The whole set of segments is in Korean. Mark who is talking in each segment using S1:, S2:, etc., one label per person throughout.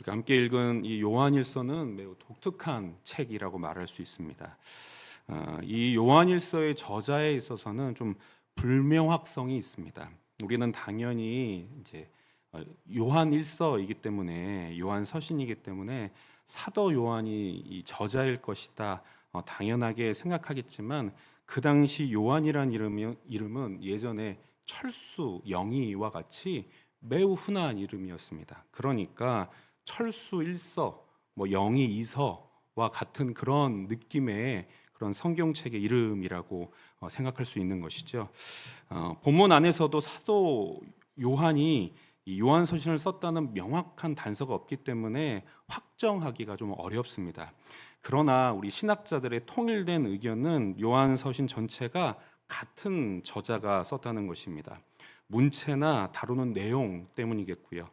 S1: 우리가 함께 읽은 이 요한일서는 매우 독특한 책이라고 말할 수 있습니다. 이 요한일서의 저자에 있어서는 좀 불명확성이 있습니다. 우리는 당연히 이제 요한일서이기 때문에 요한서신이기 때문에 사도 요한이 이 저자일 것이다 당연하게 생각하겠지만 그 당시 요한이란 이름은 예전에 철수, 영희와 같이 매우 흔한 이름이었습니다. 그러니까 철수 1서, 영희 2서와 같은 그런 느낌의 그런 성경책의 이름이라고 생각할 수 있는 것이죠. 본문 안에서도 사도 요한이 이 요한서신을 썼다는 명확한 단서가 없기 때문에 확정하기가 좀 어렵습니다. 그러나 우리 신학자들의 통일된 의견은 요한서신 전체가 같은 저자가 썼다는 것입니다. 문체나 다루는 내용 때문이겠고요.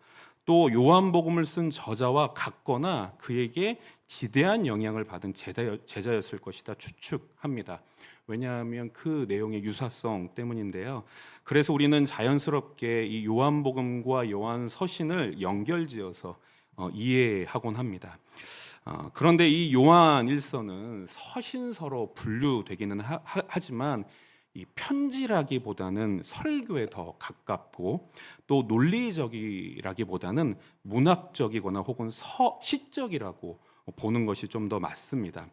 S1: 또 요한복음을 쓴 저자와 같거나 그에게 지대한 영향을 받은 제자였을 것이다 추측합니다. 왜냐하면 그 내용의 유사성 때문인데요. 그래서 우리는 자연스럽게 이 요한복음과 요한서신을 연결지어서 이해하곤 합니다. 그런데 이 요한일서는 서신서로 분류되기는 하지만 이 편지라기보다는 설교에 더 가깝고 또 논리적이라기보다는 문학적이거나 혹은 시적이라고 보는 것이 좀 더 맞습니다.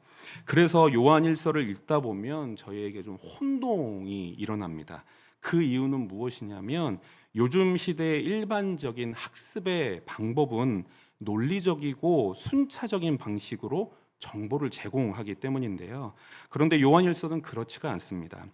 S1: 그래서 요한일서를 읽다 보면 저희에게 좀 혼동이 일어납니다. 그 이유는 무엇이냐면 요즘 시대의 일반적인 학습의 방법은 논리적이고 순차적인 방식으로 정보를 제공하기 때문인데요. 그런데 요한일서는 그렇지가 않습니다.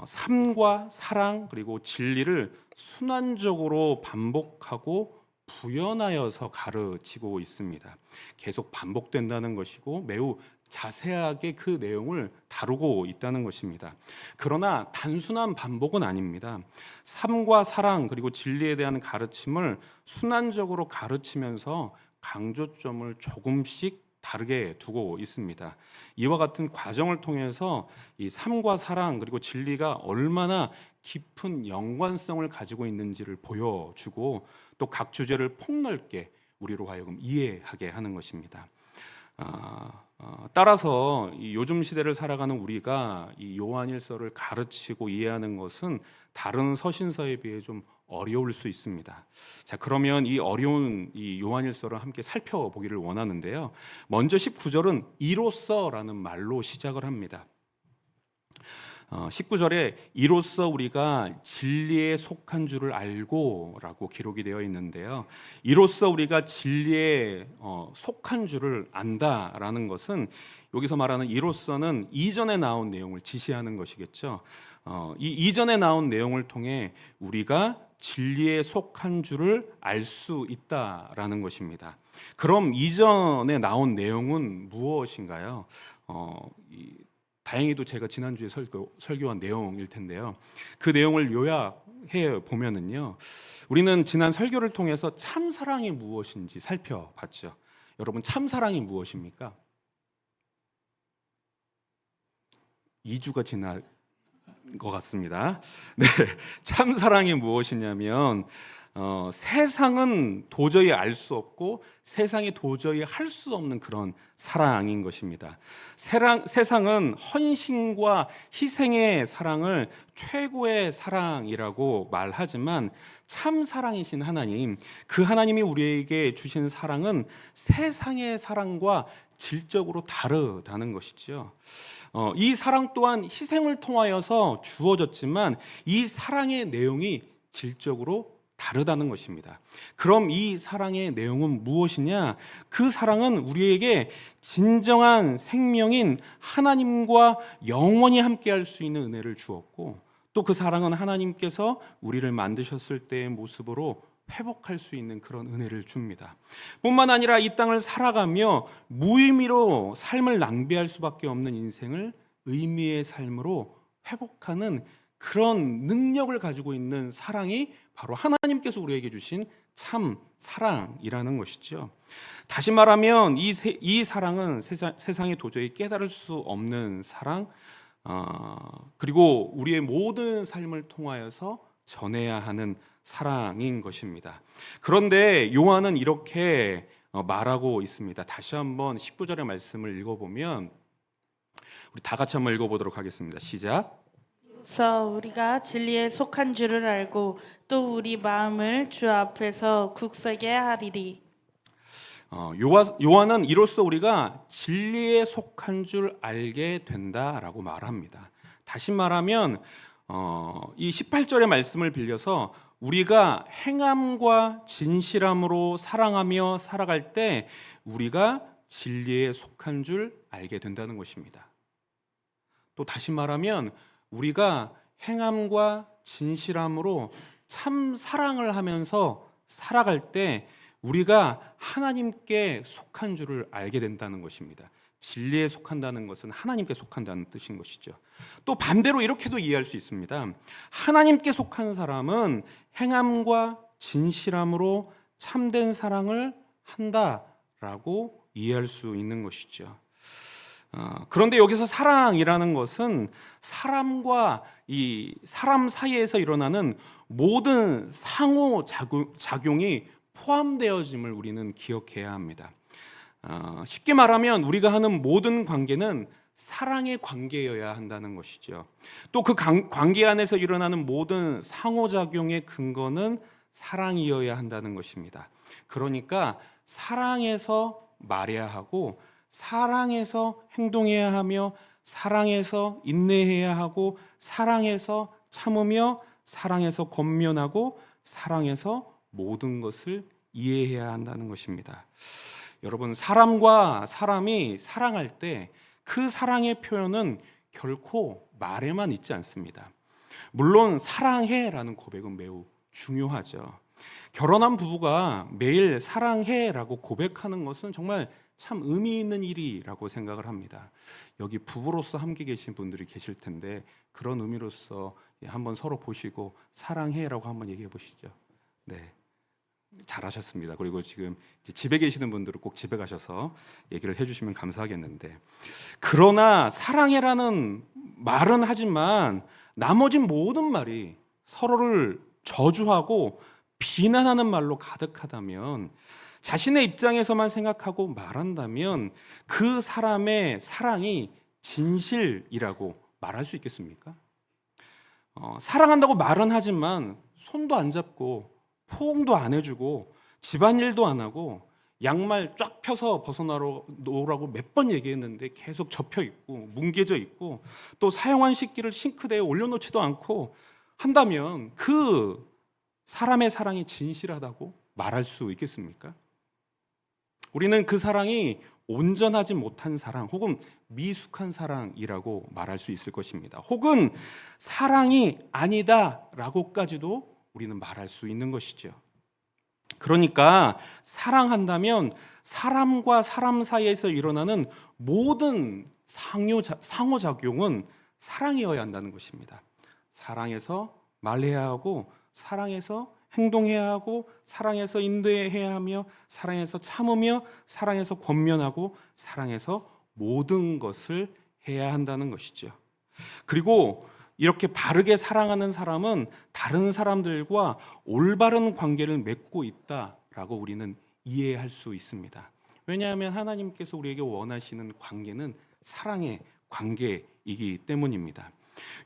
S1: 삶과 사랑 그리고 진리를 순환적으로 반복하고 부연하여서 가르치고 있습니다. 계속 반복된다는 것이고 매우 자세하게 그 내용을 다루고 있다는 것입니다. 그러나 단순한 반복은 아닙니다. 삶과 사랑 그리고 진리에 대한 가르침을 순환적으로 가르치면서 강조점을 조금씩 다르게 두고 있습니다. 이와 같은 과정을 통해서 이 삶과 사랑 그리고 진리가 얼마나 깊은 연관성을 가지고 있는지를 보여주고 또 각 주제를 폭넓게 우리로 하여금 이해하게 하는 것입니다. 따라서 이 요즘 시대를 살아가는 우리가 이 요한일서를 가르치고 이해하는 것은 다른 서신서에 비해 좀 어려울 수 있습니다. 자, 그러면 이 어려운 이 요한일서를 함께 살펴보기를 원하는데요. 먼저 19절은 이로써라는 말로 시작을 합니다. 19절에 이로써 우리가 진리에 속한 줄을 알고라고 기록이 되어 있는데요. 이로써 우리가 진리에 속한 줄을 안다라는 것은 여기서 말하는 이로써는 이전에 나온 내용을 지시하는 것이겠죠. 이 이전에 나온 내용을 통해 우리가 진리에 속한 줄을 알 수 있다라는 것입니다. 그럼 이전에 나온 내용은 무엇인가요? 다행히도 제가 지난주에 설교한 내용일 텐데요. 그 내용을 요약해 보면은요, 우리는 지난 설교를 통해서 참사랑이 무엇인지 살펴봤죠. 여러분, 참사랑이 무엇입니까? 2주가 지난 것 같습니다. 네, 참사랑이 무엇이냐면 세상은 도저히 알 수 없고 세상이 도저히 할 수 없는 그런 사랑인 것입니다. 세상은 헌신과 희생의 사랑을 최고의 사랑이라고 말하지만 참 사랑이신 하나님, 그 하나님이 우리에게 주신 사랑은 세상의 사랑과 질적으로 다르다는 것이죠. 이 사랑 또한 희생을 통하여서 주어졌지만 이 사랑의 내용이 질적으로 다르다는 것입니다. 그럼 이 사랑의 내용은 무엇이냐? 그 사랑은 우리에게 진정한 생명인 하나님과 영원히 함께할 수 있는 은혜를 주었고 또 그 사랑은 하나님께서 우리를 만드셨을 때의 모습으로 회복할 수 있는 그런 은혜를 줍니다. 뿐만 아니라 이 땅을 살아가며 무의미로 삶을 낭비할 수밖에 없는 인생을 의미의 삶으로 회복하는 그런 능력을 가지고 있는 사랑이 바로 하나님께서 우리에게 주신 참 사랑이라는 것이죠. 다시 말하면 이 사랑은 세상에 도저히 깨달을 수 없는 사랑, 그리고 우리의 모든 삶을 통하여서 전해야 하는 사랑인 것입니다. 그런데 요한은 이렇게 말하고 있습니다. 다시 한번 19절의 말씀을 읽어보면 우리 다 같이 한번 읽어보도록 하겠습니다. 시작.
S2: 그래서 우리가 진리에 속한 줄을 알고 또 우리 마음을 주 앞에서 굳세게 하리리.
S1: 요한은 이로써 우리가 진리에 속한 줄 알게 된다라고 말합니다. 다시 말하면 이 18절의 말씀을 빌려서 우리가 행함과 진실함으로 사랑하며 살아갈 때 우리가 진리에 속한 줄 알게 된다는 것입니다. 또 다시 말하면 우리가 행함과 진실함으로 참 사랑을 하면서 살아갈 때 우리가 하나님께 속한 줄을 알게 된다는 것입니다. 진리에 속한다는 것은 하나님께 속한다는 뜻인 것이죠. 또 반대로 이렇게도 이해할 수 있습니다. 하나님께 속한 사람은 행함과 진실함으로 참된 사랑을 한다라고 이해할 수 있는 것이죠. 그런데 여기서 사랑이라는 것은 사람과 이 사람 사이에서 일어나는 모든 상호작용이 포함되어짐을 우리는 기억해야 합니다. 쉽게 말하면 우리가 하는 모든 관계는 사랑의 관계여야 한다는 것이죠. 또 그 관계 안에서 일어나는 모든 상호작용의 근거는 사랑이어야 한다는 것입니다. 그러니까 사랑해서 말해야 하고 사랑해서 행동해야 하며 사랑해서 인내해야 하고 사랑해서 참으며 사랑해서 권면하고 사랑해서 모든 것을 이해해야 한다는 것입니다. 여러분, 사람과 사람이 사랑할 때 그 사랑의 표현은 결코 말에만 있지 않습니다. 물론 사랑해라는 고백은 매우 중요하죠. 결혼한 부부가 매일 사랑해라고 고백하는 것은 정말 참 의미 있는 일이라고 생각을 합니다. 여기 부부로서 함께 계신 분들이 계실 텐데 그런 의미로서 한번 서로 보시고 사랑해라고 한번 얘기해 보시죠. 네, 잘하셨습니다. 그리고 지금 집에 계시는 분들은 꼭 집에 가셔서 얘기를 해주시면 감사하겠는데, 그러나 사랑해라는 말은 하지만 나머지 모든 말이 서로를 저주하고 비난하는 말로 가득하다면, 자신의 입장에서만 생각하고 말한다면 그 사람의 사랑이 진실이라고 말할 수 있겠습니까? 사랑한다고 말은 하지만 손도 안 잡고 포옹도 안 해주고 집안일도 안 하고 양말 쫙 펴서 벗어나라고 몇 번 얘기했는데 계속 접혀 있고 뭉개져 있고 또 사용한 식기를 싱크대에 올려놓지도 않고 한다면 그 사람의 사랑이 진실하다고 말할 수 있겠습니까? 우리는 그 사랑이 온전하지 못한 사랑 혹은 미숙한 사랑이라고 말할 수 있을 것입니다. 혹은 사랑이 아니다라고까지도 우리는 말할 수 있는 것이죠. 그러니까 사랑한다면 사람과 사람 사이에서 일어나는 모든 상호작용은 사랑이어야 한다는 것입니다. 사랑해서 말해야 하고 사랑해서 행동해야 하고 사랑해서 인도해야 하며 사랑해서 참으며 사랑해서 권면하고 사랑해서 모든 것을 해야 한다는 것이죠. 그리고 이렇게 바르게 사랑하는 사람은 다른 사람들과 올바른 관계를 맺고 있다라고 우리는 이해할 수 있습니다. 왜냐하면 하나님께서 우리에게 원하시는 관계는 사랑의 관계이기 때문입니다.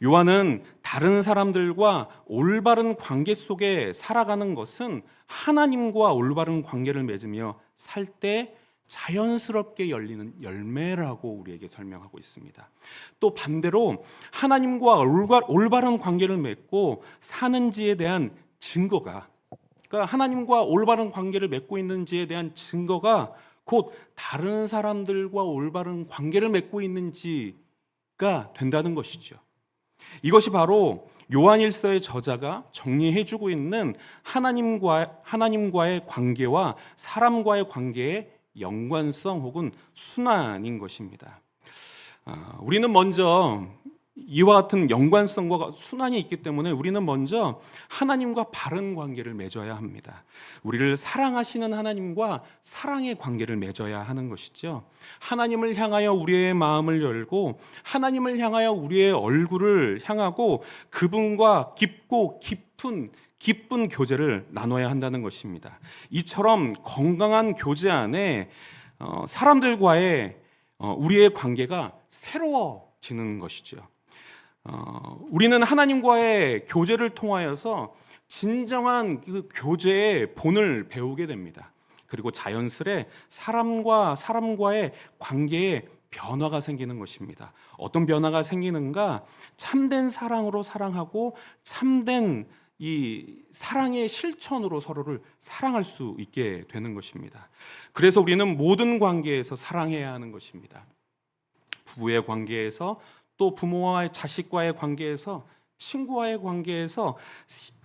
S1: 요한은 다른 사람들과 올바른 관계 속에 살아가는 것은 하나님과 올바른 관계를 맺으며 살 때 자연스럽게 열리는 열매라고 우리에게 설명하고 있습니다. 또 반대로 하나님과 올바른 관계를 맺고 사는지에 대한 증거가, 그러니까 하나님과 올바른 관계를 맺고 있는지에 대한 증거가 곧 다른 사람들과 올바른 관계를 맺고 있는지가 된다는 것이죠. 이것이 바로 요한일서의 저자가 정리해주고 있는 하나님과의 관계와 사람과의 관계의 연관성 혹은 순환인 것입니다. 우리는 먼저 이와 같은 연관성과 순환이 있기 때문에 우리는 먼저 하나님과 바른 관계를 맺어야 합니다. 우리를 사랑하시는 하나님과 사랑의 관계를 맺어야 하는 것이죠. 하나님을 향하여 우리의 마음을 열고 하나님을 향하여 우리의 얼굴을 향하고 그분과 깊고 깊은 기쁜 교제를 나눠야 한다는 것입니다. 이처럼 건강한 교제 안에 사람들과의 우리의 관계가 새로워지는 것이죠. 우리는 하나님과의 교제를 통하여서 진정한 그 교제의 본을 배우게 됩니다. 그리고 자연스레 사람과 사람과의 관계에 변화가 생기는 것입니다. 어떤 변화가 생기는가? 참된 사랑으로 사랑하고 참된 이 사랑의 실천으로 서로를 사랑할 수 있게 되는 것입니다. 그래서 우리는 모든 관계에서 사랑해야 하는 것입니다. 부부의 관계에서, 또 부모와 자식과의 관계에서, 친구와의 관계에서,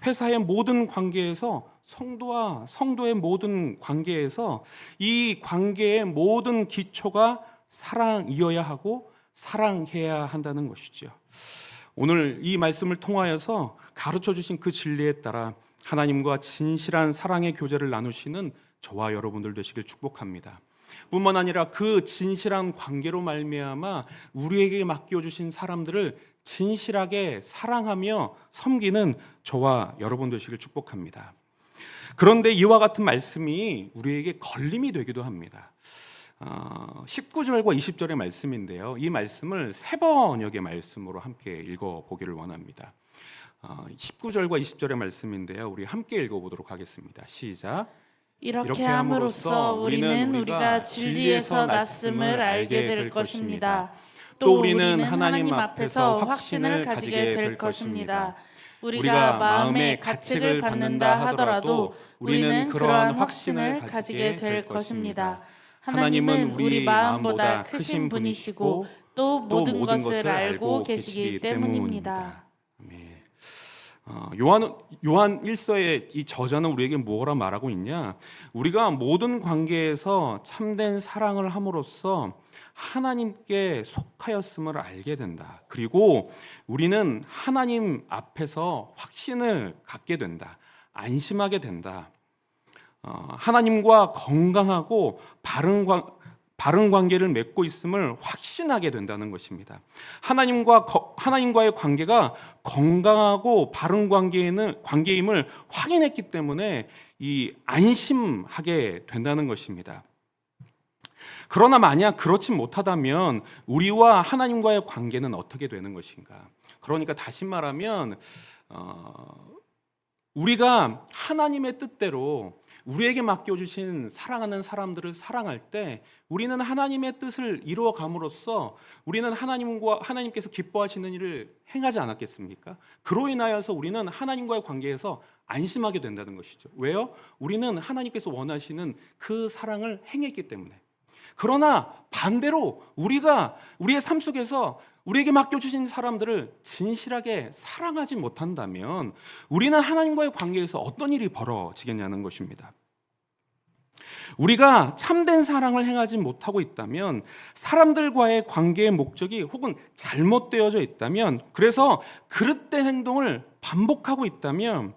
S1: 회사의 모든 관계에서, 성도와 성도의 모든 관계에서 이 관계의 모든 기초가 사랑이어야 하고 사랑해야 한다는 것이죠. 오늘 이 말씀을 통하여서 가르쳐 주신 그 진리에 따라 하나님과 진실한 사랑의 교제를 나누시는 저와 여러분들 되시길 축복합니다. 뿐만 아니라 그 진실한 관계로 말미암아 우리에게 맡겨주신 사람들을 진실하게 사랑하며 섬기는 저와 여러분 되시길 축복합니다. 그런데 이와 같은 말씀이 우리에게 걸림이 되기도 합니다. 19절과 20절의 말씀인데요, 이 말씀을 세 번역의 말씀으로 함께 읽어보기를 원합니다. 19절과 20절의 말씀인데요, 우리 함께 읽어보도록 하겠습니다. 시작.
S2: 이렇게 함으로써 우리는 우리가 진리에서 났음을 알게 될 것입니다. 또 우리는 하나님 앞에서 확신을 가지게 될 것입니다. 우리가 마음의 가책을 받는다 하더라도 우리는 그러한 확신을 가지게 될 것입니다. 하나님은 우리 마음보다 크신 분이시고 또 모든 것을 알고 계시기 때문입니다.
S1: 요한 1서의 이 저자는 우리에게 뭐라 말하고 있냐? 우리가 모든 관계에서 참된 사랑을 함으로써 하나님께 속하였음을 알게 된다. 그리고 우리는 하나님 앞에서 확신을 갖게 된다. 안심하게 된다. 하나님과 건강하고 바른 관계를 맺고 있음을 확신하게 된다는 것입니다. 하나님과의 관계가 건강하고 바른 관계임을 확인했기 때문에 이 안심하게 된다는 것입니다. 그러나 만약 그렇지 못하다면 우리와 하나님과의 관계는 어떻게 되는 것인가? 그러니까 다시 말하면 우리가 하나님의 뜻대로 우리에게 맡겨주신 사랑하는 사람들을 사랑할 때 우리는 하나님의 뜻을 이루어감으로써 우리는 하나님께서 기뻐하시는 일을 행하지 않았겠습니까? 그로 인하여서 우리는 하나님과의 관계에서 안심하게 된다는 것이죠. 왜요? 우리는 하나님께서 원하시는 그 사랑을 행했기 때문에. 그러나 반대로 우리가 우리의 삶 속에서 우리에게 맡겨주신 사람들을 진실하게 사랑하지 못한다면 우리는 하나님과의 관계에서 어떤 일이 벌어지겠냐는 것입니다. 우리가 참된 사랑을 행하지 못하고 있다면, 사람들과의 관계의 목적이 혹은 잘못되어져 있다면, 그래서 그릇된 행동을 반복하고 있다면,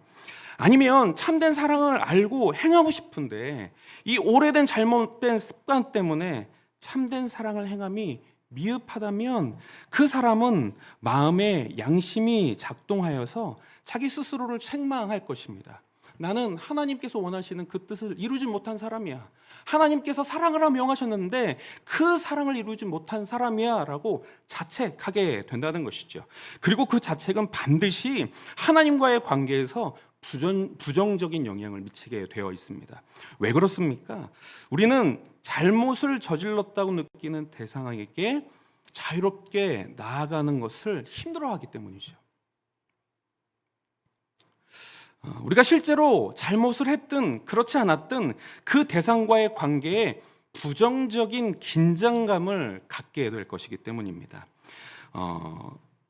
S1: 아니면 참된 사랑을 알고 행하고 싶은데 이 오래된 잘못된 습관 때문에 참된 사랑을 행함이 미흡하다면 그 사람은 마음의 양심이 작동하여서 자기 스스로를 책망할 것입니다. 나는 하나님께서 원하시는 그 뜻을 이루지 못한 사람이야. 하나님께서 사랑을 하라 명하셨는데 그 사랑을 이루지 못한 사람이야 라고 자책하게 된다는 것이죠. 그리고 그 자책은 반드시 하나님과의 관계에서 부정적인 영향을 미치게 되어 있습니다. 왜 그렇습니까? 우리는 잘못을 저질렀다고 느끼는 대상에게 자유롭게 나아가는 것을 힘들어하기 때문이죠. 우리가 실제로 잘못을 했든 그렇지 않았든 그 대상과의 관계에 부정적인 긴장감을 갖게 될 것이기 때문입니다.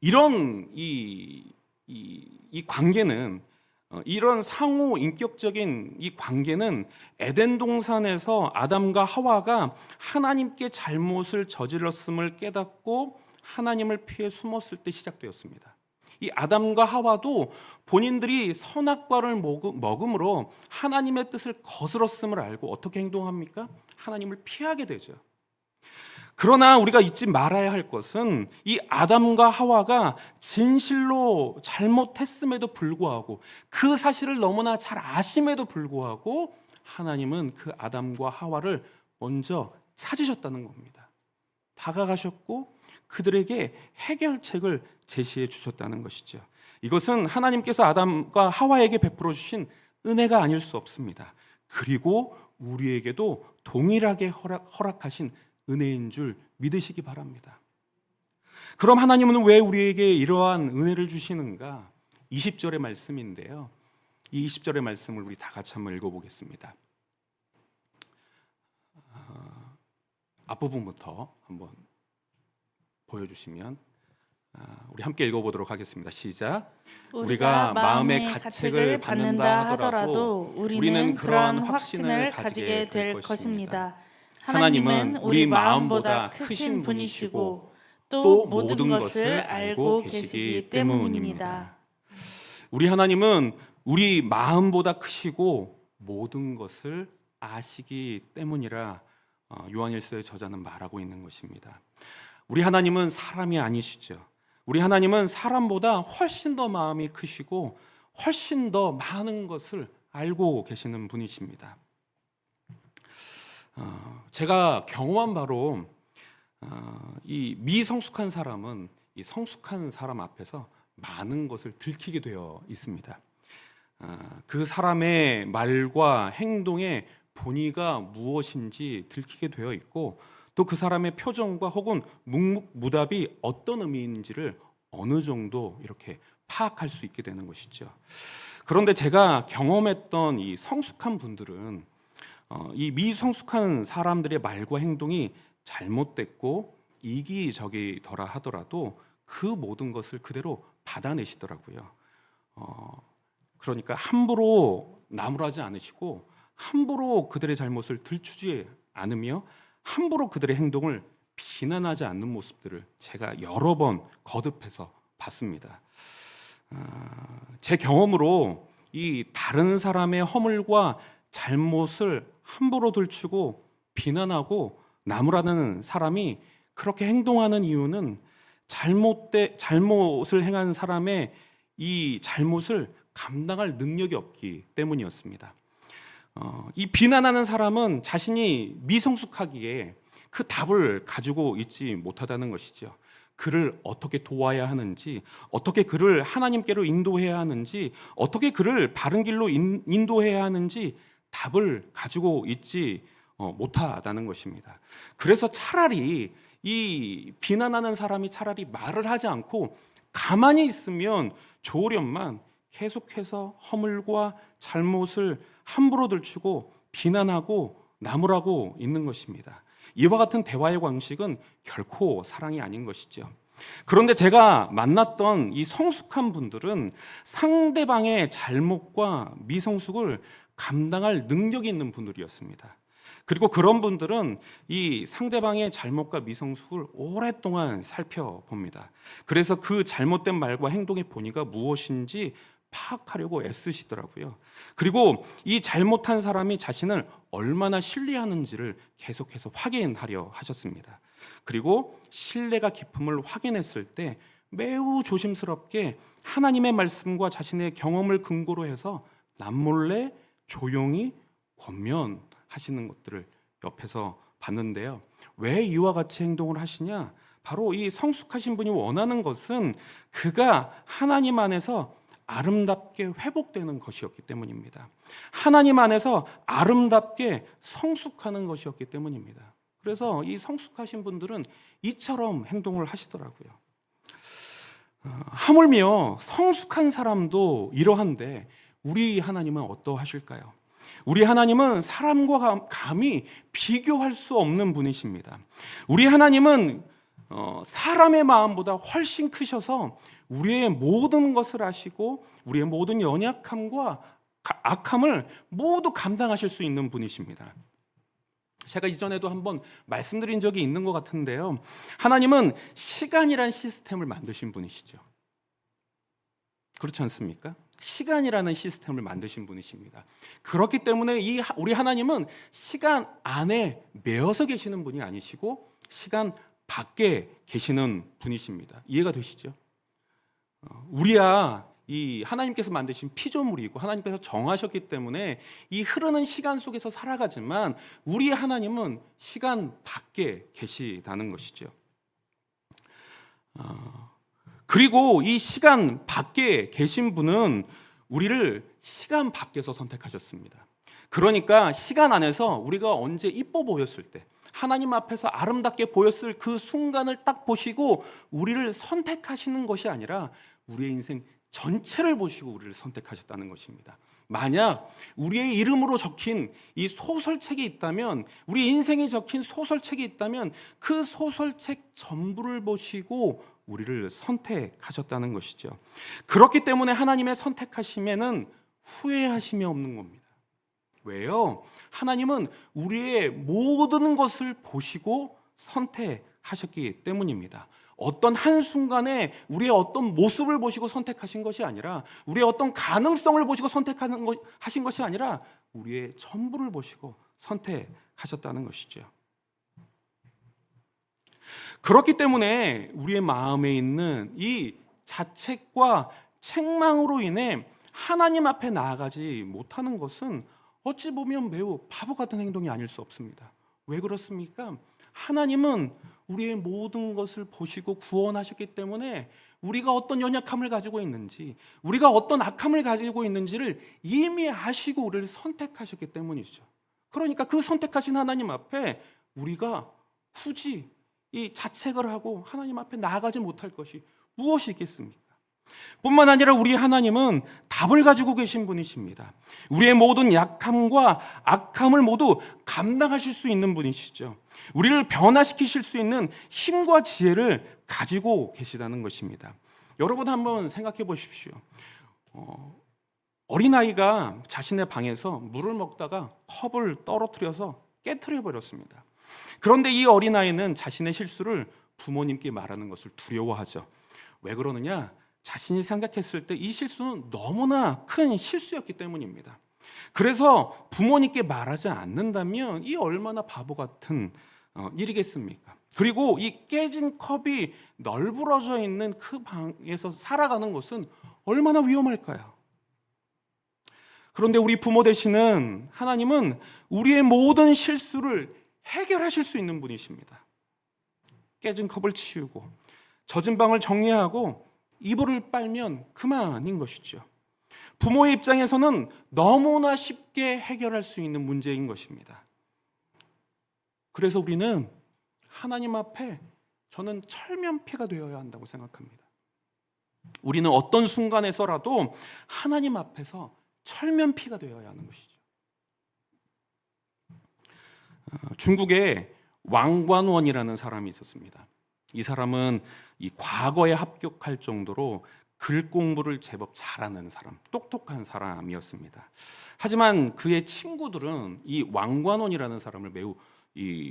S1: 이런 이 관계는, 이런 상호 인격적인 이 관계는 에덴 동산에서 아담과 하와가 하나님께 잘못을 저질렀음을 깨닫고 하나님을 피해 숨었을 때 시작되었습니다. 이 아담과 하와도 본인들이 선악과를 먹음으로 하나님의 뜻을 거스렀음을 알고 어떻게 행동합니까? 하나님을 피하게 되죠. 그러나 우리가 잊지 말아야 할 것은 이 아담과 하와가 진실로 잘못했음에도 불구하고 그 사실을 너무나 잘 아심에도 불구하고 하나님은 그 아담과 하와를 먼저 찾으셨다는 겁니다. 다가가셨고 그들에게 해결책을 제시해 주셨다는 것이죠. 이것은 하나님께서 아담과 하와에게 베풀어 주신 은혜가 아닐 수 없습니다. 그리고 우리에게도 동일하게 허락하신 은혜인 줄 믿으시기 바랍니다. 그럼 하나님은 왜 우리에게 이러한 은혜를 주시는가? 20절의 말씀인데요. 이 20절의 말씀을 우리 다 같이 한번 읽어보겠습니다. 앞부분부터 한번 보여주시면 우리 함께 읽어보도록 하겠습니다. 시작.
S2: 우리가 마음의 가책을 받는다 하더라도 우리는 그러한 확신을 가지게 될 것입니다. 하나님은 우리 마음보다 크신 분이시고 또 모든 것을 알고 계시기 때문입니다.
S1: 우리 하나님은 우리 마음보다 크시고 모든 것을 아시기 때문이라 요한일서의 저자는 말하고 있는 것입니다. 우리 하나님은 사람이 아니시죠. 우리 하나님은 사람보다 훨씬 더 마음이 크시고 훨씬 더 많은 것을 알고 계시는 분이십니다. 제가 경험한 바로 이 미성숙한 사람은 이 성숙한 사람 앞에서 많은 것을 들키게 되어 있습니다. 그 사람의 말과 행동의 본의가 무엇인지 들키게 되어 있고 또 그 사람의 표정과 혹은 묵묵무답이 어떤 의미인지를 어느 정도 이렇게 파악할 수 있게 되는 것이죠. 그런데 제가 경험했던 이 성숙한 분들은 이 미성숙한 사람들의 말과 행동이 잘못됐고 이기적이더라 하더라도 그 모든 것을 그대로 받아내시더라고요. 그러니까 함부로 나무라지 않으시고 함부로 그들의 잘못을 들추지 않으며 함부로 그들의 행동을 비난하지 않는 모습들을 제가 여러 번 거듭해서 봤습니다. 제 경험으로 이 다른 사람의 허물과 잘못을 함부로 들추고 비난하고 나무라는 사람이 그렇게 행동하는 이유는 잘못을 행한 사람의 이 잘못을 감당할 능력이 없기 때문이었습니다. 이 비난하는 사람은 자신이 미성숙하기에 그 답을 가지고 있지 못하다는 것이죠. 그를 어떻게 도와야 하는지, 어떻게 그를 하나님께로 인도해야 하는지, 어떻게 그를 바른 길로 인도해야 하는지 답을 가지고 있지 못하다는 것입니다. 그래서 차라리 이 비난하는 사람이 차라리 말을 하지 않고 가만히 있으면 좋으련만 계속해서 허물과 잘못을 함부로 들추고 비난하고 나무라고 있는 것입니다. 이와 같은 대화의 방식은 결코 사랑이 아닌 것이죠. 그런데 제가 만났던 이 성숙한 분들은 상대방의 잘못과 미성숙을 감당할 능력이 있는 분들이었습니다. 그리고 그런 분들은 이 상대방의 잘못과 미성숙을 오랫동안 살펴봅니다. 그래서 그 잘못된 말과 행동의 본의가 무엇인지 파악하려고 애쓰시더라고요. 그리고 이 잘못한 사람이 자신을 얼마나 신뢰하는지를 계속해서 확인하려 하셨습니다. 그리고 신뢰가 깊음을 확인했을 때 매우 조심스럽게 하나님의 말씀과 자신의 경험을 근거로 해서 남몰래 조용히 권면하시는 것들을 옆에서 봤는데요. 왜 이와 같이 행동을 하시냐? 바로 이 성숙하신 분이 원하는 것은 그가 하나님 안에서 아름답게 회복되는 것이었기 때문입니다. 하나님 안에서 아름답게 성숙하는 것이었기 때문입니다. 그래서 이 성숙하신 분들은 이처럼 행동을 하시더라고요. 하물며 성숙한 사람도 이러한데 우리 하나님은 어떠하실까요? 우리 하나님은 사람과 감히 비교할 수 없는 분이십니다. 우리 하나님은 사람의 마음보다 훨씬 크셔서 우리의 모든 것을 아시고 우리의 모든 연약함과 악함을 모두 감당하실 수 있는 분이십니다. 제가 이전에도 한번 말씀드린 적이 있는 것 같은데요. 하나님은 시간이란 시스템을 만드신 분이시죠. 그렇지 않습니까? 시간이라는 시스템을 만드신 분이십니다. 그렇기 때문에 우리 하나님은 시간 안에 매여서 계시는 분이 아니시고 시간 밖에 계시는 분이십니다. 이해가 되시죠? 우리야 이 하나님께서 만드신 피조물이고 하나님께서 정하셨기 때문에 이 흐르는 시간 속에서 살아가지만 우리 하나님은 시간 밖에 계시다는 것이죠. 그리고 이 시간 밖에 계신 분은 우리를 시간 밖에서 선택하셨습니다. 그러니까 시간 안에서 우리가 언제 이뻐 보였을 때, 하나님 앞에서 아름답게 보였을 그 순간을 딱 보시고 우리를 선택하시는 것이 아니라 우리의 인생 전체를 보시고 우리를 선택하셨다는 것입니다. 만약 우리의 이름으로 적힌 이 소설책이 있다면, 우리 인생에 적힌 소설책이 있다면 그 소설책 전부를 보시고 우리를 선택하셨다는 것이죠. 그렇기 때문에 하나님의 선택하심에는 후회하심이 없는 겁니다. 왜요? 하나님은 우리의 모든 것을 보시고 선택하셨기 때문입니다. 어떤 한순간에 우리의 어떤 모습을 보시고 선택하신 것이 아니라, 우리의 어떤 가능성을 보시고 하신 것이 아니라 우리의 전부를 보시고 선택하셨다는 것이죠. 그렇기 때문에 우리의 마음에 있는 이 자책과 책망으로 인해 하나님 앞에 나아가지 못하는 것은 어찌 보면 매우 바보 같은 행동이 아닐 수 없습니다. 왜 그렇습니까? 하나님은 우리의 모든 것을 보시고 구원하셨기 때문에 우리가 어떤 연약함을 가지고 있는지, 우리가 어떤 악함을 가지고 있는지를 이미 아시고 우리를 선택하셨기 때문이죠. 그러니까 그 선택하신 하나님 앞에 우리가 굳이 이 자책을 하고 하나님 앞에 나아가지 못할 것이 무엇이 있겠습니까? 뿐만 아니라 우리 하나님은 답을 가지고 계신 분이십니다. 우리의 모든 약함과 악함을 모두 감당하실 수 있는 분이시죠. 우리를 변화시키실 수 있는 힘과 지혜를 가지고 계시다는 것입니다. 여러분 한번 생각해 보십시오. 어린아이가 자신의 방에서 물을 먹다가 컵을 떨어뜨려서 깨트려 버렸습니다. 그런데 이 어린아이는 자신의 실수를 부모님께 말하는 것을 두려워하죠. 왜 그러느냐? 자신이 생각했을 때 이 실수는 너무나 큰 실수였기 때문입니다. 그래서 부모님께 말하지 않는다면 이 얼마나 바보 같은 일이겠습니까? 그리고 이 깨진 컵이 널브러져 있는 그 방에서 살아가는 것은 얼마나 위험할까요? 그런데 우리 부모 되시는 하나님은 우리의 모든 실수를 해결하실 수 있는 분이십니다. 깨진 컵을 치우고 젖은 방을 정리하고 이불을 빨면 그만인 것이죠. 부모의 입장에서는 너무나 쉽게 해결할 수 있는 문제인 것입니다. 그래서 우리는 하나님 앞에 저는 철면피가 되어야 한다고 생각합니다. 우리는 어떤 순간에서라도 하나님 앞에서 철면피가 되어야 하는 것이죠. 중국에 왕관원이라는 사람이 있었습니다. 이 사람은 이 과거에 합격할 정도로 글 공부를 제법 잘하는 사람, 똑똑한 사람이었습니다. 하지만 그의 친구들은 이 왕관원이라는 사람을 매우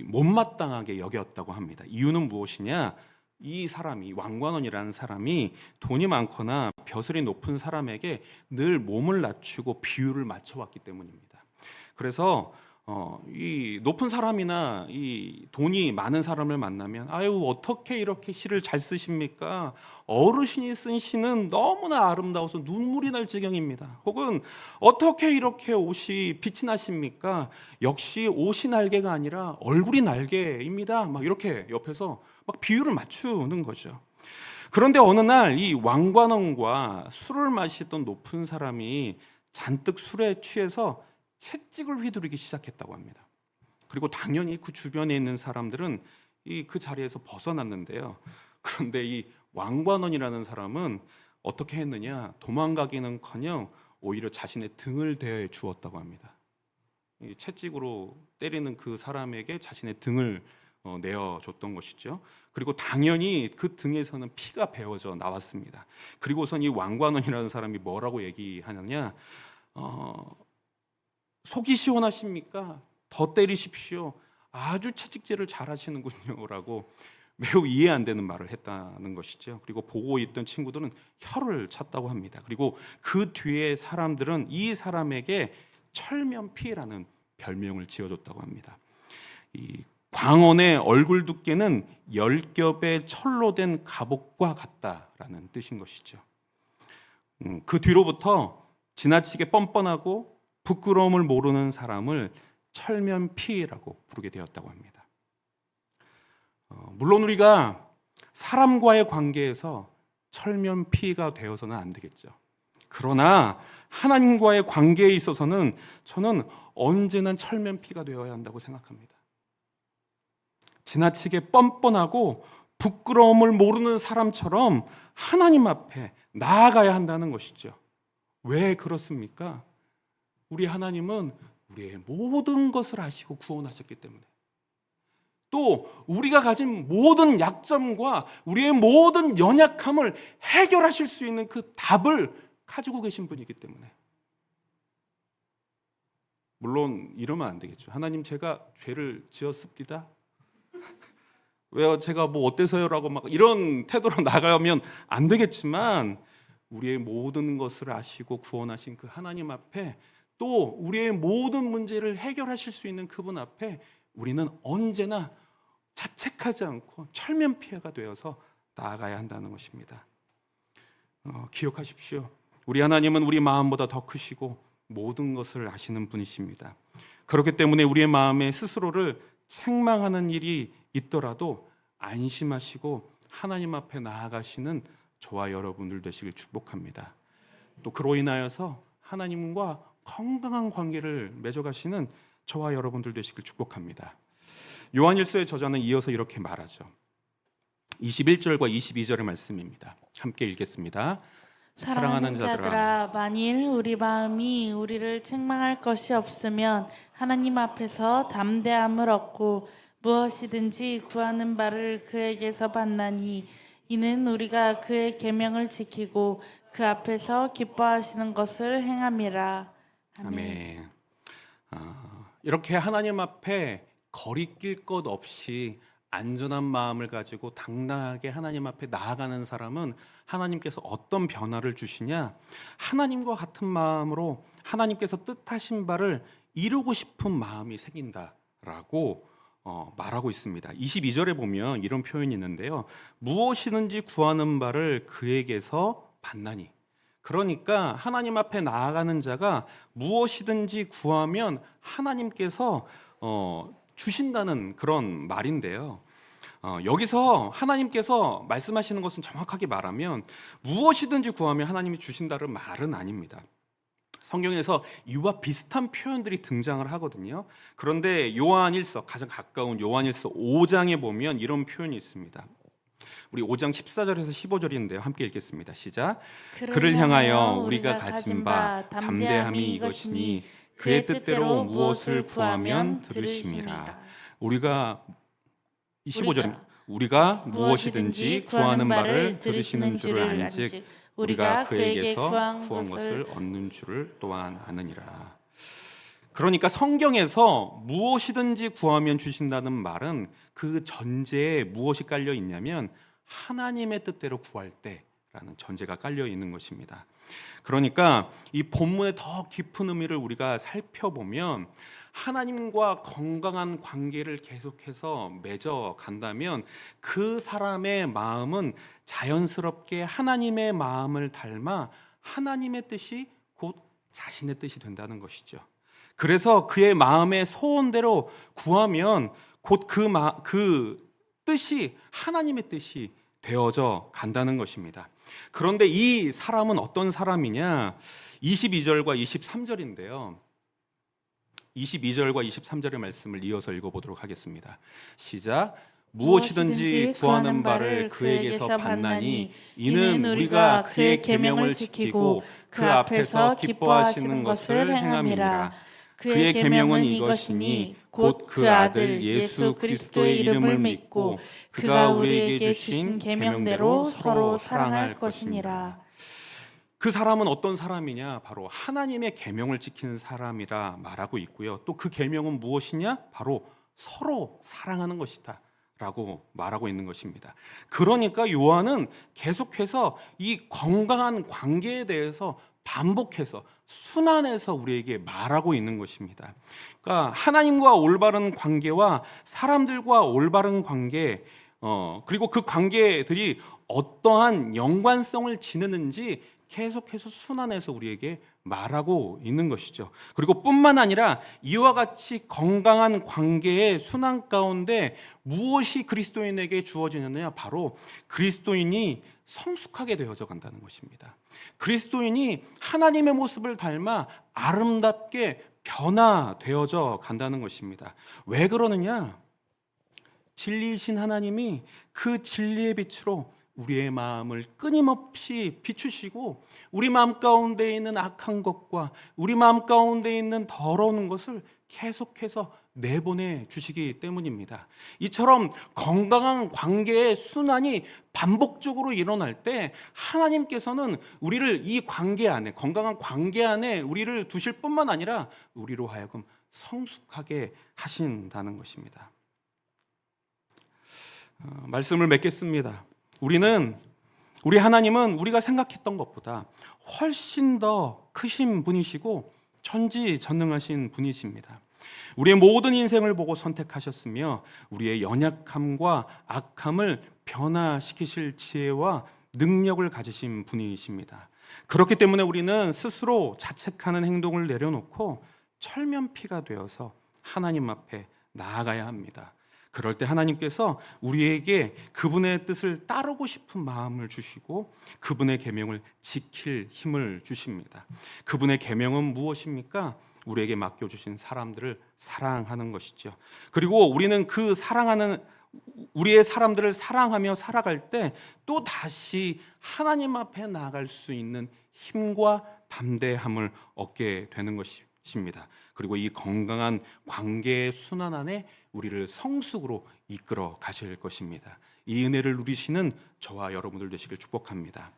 S1: 못마땅하게 여겼다고 합니다. 이유는 무엇이냐? 이 사람이, 왕관원이라는 사람이 돈이 많거나 벼슬이 높은 사람에게 늘 몸을 낮추고 비율을 맞춰왔기 때문입니다. 그래서 이 높은 사람이나 이 돈이 많은 사람을 만나면 아유 어떻게 이렇게 시를 잘 쓰십니까? 어르신이 쓴 시는 너무나 아름다워서 눈물이 날 지경입니다. 혹은 어떻게 이렇게 옷이 빛이 나십니까? 역시 옷이 날개가 아니라 얼굴이 날개입니다. 막 이렇게 옆에서 막 비율을 맞추는 거죠. 그런데 어느 날 이 왕관원과 술을 마시던 높은 사람이 잔뜩 술에 취해서 채찍을 휘두르기 시작했다고 합니다. 그리고 당연히 그 주변에 있는 사람들은 그 자리에서 벗어났는데요. 그런데 이 왕관원이라는 사람은 어떻게 했느냐? 도망가기는커녕 오히려 자신의 등을 대해 주었다고 합니다. 이 채찍으로 때리는 그 사람에게 자신의 등을 내어줬던 것이죠. 그리고 당연히 그 등에서는 피가 배어져 나왔습니다. 그리고선 이 왕관원이라는 사람이 뭐라고 얘기하느냐? 속이 시원하십니까? 더 때리십시오. 아주 채찍질을 잘하시는군요 라고 매우 이해 안 되는 말을 했다는 것이죠. 그리고 보고 있던 친구들은 혀를 찼다고 합니다. 그리고 그 뒤에 사람들은 이 사람에게 철면피라는 별명을 지어줬다고 합니다. 이 광원의 얼굴 두께는 10겹의 철로 된 갑옷과 같다라는 뜻인 것이죠. 그 뒤로부터 지나치게 뻔뻔하고 부끄러움을 모르는 사람을 철면피라고 부르게 되었다고 합니다. 물론 우리가 사람과의 관계에서 철면피가 되어서는 안 되겠죠. 그러나 하나님과의 관계에 있어서는 저는 언제나 철면피가 되어야 한다고 생각합니다. 지나치게 뻔뻔하고 부끄러움을 모르는 사람처럼 하나님 앞에 나아가야 한다는 것이죠. 왜 그렇습니까? 우리 하나님은 우리의 모든 것을 아시고 구원하셨기 때문에, 또 우리가 가진 모든 약점과 우리의 모든 연약함을 해결하실 수 있는 그 답을 가지고 계신 분이기 때문에. 물론 이러면 안 되겠죠. 하나님, 제가 죄를 지었습니다. 왜요? 제가 뭐 어때서요라고 막 이런 태도로 나가면 안 되겠지만, 우리의 모든 것을 아시고 구원하신 그 하나님 앞에, 또 우리의 모든 문제를 해결하실 수 있는 그분 앞에 우리는 언제나 자책하지 않고 철면피해가 되어서 나아가야 한다는 것입니다. 기억하십시오. 우리 하나님은 우리 마음보다 더 크시고 모든 것을 아시는 분이십니다. 그렇기 때문에 우리의 마음에 스스로를 책망하는 일이 있더라도 안심하시고 하나님 앞에 나아가시는 저와 여러분들 되시길 축복합니다. 또 그로 인하여서 하나님과 건강한 관계를 맺어가시는 저와 여러분들 되시길 축복합니다. 요한일서의 저자는 이어서 이렇게 말하죠. 21절과 22절의 말씀입니다. 함께 읽겠습니다.
S2: 사랑하는 자들아, 만일 우리 마음이 우리를 책망할 것이 없으면 하나님 앞에서 담대함을 얻고 무엇이든지 구하는 바를 그에게서 받나니, 이는 우리가 그의 계명을 지키고 그 앞에서 기뻐하시는 것을 행함이라. 아멘.
S1: 이렇게 하나님 앞에 거리낄 것 없이 안전한 마음을 가지고 당당하게 하나님 앞에 나아가는 사람은 하나님께서 어떤 변화를 주시냐? 하나님과 같은 마음으로 하나님께서 뜻하신 바를 이루고 싶은 마음이 생긴다라고 말하고 있습니다. 22절에 보면 이런 표현이 있는데요. 무엇이든지 구하는 바를 그에게서 받나니. 그러니까 하나님 앞에 나아가는 자가 무엇이든지 구하면 하나님께서 주신다는 그런 말인데요. 여기서 하나님께서 말씀하시는 것은 정확하게 말하면 무엇이든지 구하면 하나님이 주신다는 말은 아닙니다. 성경에서 이와 비슷한 표현들이 등장을 하거든요. 그런데 요한일서, 가장 가까운 요한일서 5장에 보면 이런 표현이 있습니다. 우리 5장 14절에서 15절인데요. 함께 읽겠습니다. 시작. 그를 향하여 우리가 가진 바 담대함이 이것이니 그의 뜻대로 무엇을 구하면 들으심이라. 우리가 15절입니다. 우리가 무엇이든지 구하는 바를 들으시는 줄을 안즉 우리가 그에게서 구한 것을 얻는 줄을 또한 아느니라. 그러니까 성경에서 무엇이든지 구하면 주신다는 말은 그 전제에 무엇이 깔려 있냐면 하나님의 뜻대로 구할 때라는 전제가 깔려 있는 것입니다. 그러니까 이 본문의 더 깊은 의미를 우리가 살펴보면 하나님과 건강한 관계를 계속해서 맺어 간다면 그 사람의 마음은 자연스럽게 하나님의 마음을 닮아 하나님의 뜻이 곧 자신의 뜻이 된다는 것이죠. 그래서 그의 마음의 소원대로 구하면 곧 그 뜻이 하나님의 뜻이 되어져 간다는 것입니다. 그런데 이 사람은 어떤 사람이냐? 22절과 23절인데요. 22절과 23절의 말씀을 이어서 읽어보도록 하겠습니다. 시작. 무엇이든지 구하는 바를 그에게서 받나니 이는 우리가 그의 계명을 지키고 그 앞에서 기뻐하시는 것을 행함이니라. 그의 계명은 이것이니 곧 그 아들 예수 그리스도의 이름을 믿고 그가 우리에게 주신 계명대로 서로 사랑할 것이니라. 그 사람은 어떤 사람이냐? 바로 하나님의 계명을 지키는 사람이라 말하고 있고요. 또 그 계명은 무엇이냐? 바로 서로 사랑하는 것이다 라고 말하고 있는 것입니다. 그러니까 요한은 계속해서 이 건강한 관계에 대해서 반복해서 순환해서 우리에게 말하고 있는 것입니다. 그러니까 하나님과 올바른 관계와 사람들과 올바른 관계, 그리고 그 관계들이 어떠한 연관성을 지니는지 계속해서 순환해서 우리에게 말하고 있는 것이죠. 그리고 뿐만 아니라 이와 같이 건강한 관계의 순환 가운데 무엇이 그리스도인에게 주어지느냐? 바로 그리스도인이 성숙하게 되어져 간다는 것입니다. 그리스도인이 하나님의 모습을 닮아 아름답게 변화되어져 간다는 것입니다. 왜 그러느냐? 진리이신 하나님이 그 진리의 빛으로 우리의 마음을 끊임없이 비추시고 우리 마음 가운데 있는 악한 것과 우리 마음 가운데 있는 더러운 것을 계속해서 내보내 주시기 때문입니다. 이처럼 건강한 관계의 순환이 반복적으로 일어날 때 하나님께서는 우리를 이 관계 안에, 건강한 관계 안에 우리를 두실 뿐만 아니라 우리로 하여금 성숙하게 하신다는 것입니다. 말씀을 맺겠습니다. 우리 하나님은 우리가 생각했던 것보다 훨씬 더 크신 분이시고 전지전능하신 분이십니다. 우리의 모든 인생을 보고 선택하셨으며 우리의 연약함과 악함을 변화시키실 지혜와 능력을 가지신 분이십니다. 그렇기 때문에 우리는 스스로 자책하는 행동을 내려놓고 철면피가 되어서 하나님 앞에 나아가야 합니다. 그럴 때 하나님께서 우리에게 그분의 뜻을 따르고 싶은 마음을 주시고 그분의 계명을 지킬 힘을 주십니다. 그분의 계명은 무엇입니까? 우리에게 맡겨주신 사람들을 사랑하는 것이죠. 그리고 우리는 그 사랑하는 우리의 사람들을 사랑하며 살아갈 때 또 다시 하나님 앞에 나아갈 수 있는 힘과 담대함을 얻게 되는 것입니다. 그리고 이 건강한 관계의 순환 안에 우리를 성숙으로 이끌어 가실 것입니다. 이 은혜를 누리시는 저와 여러분들 되시길 축복합니다.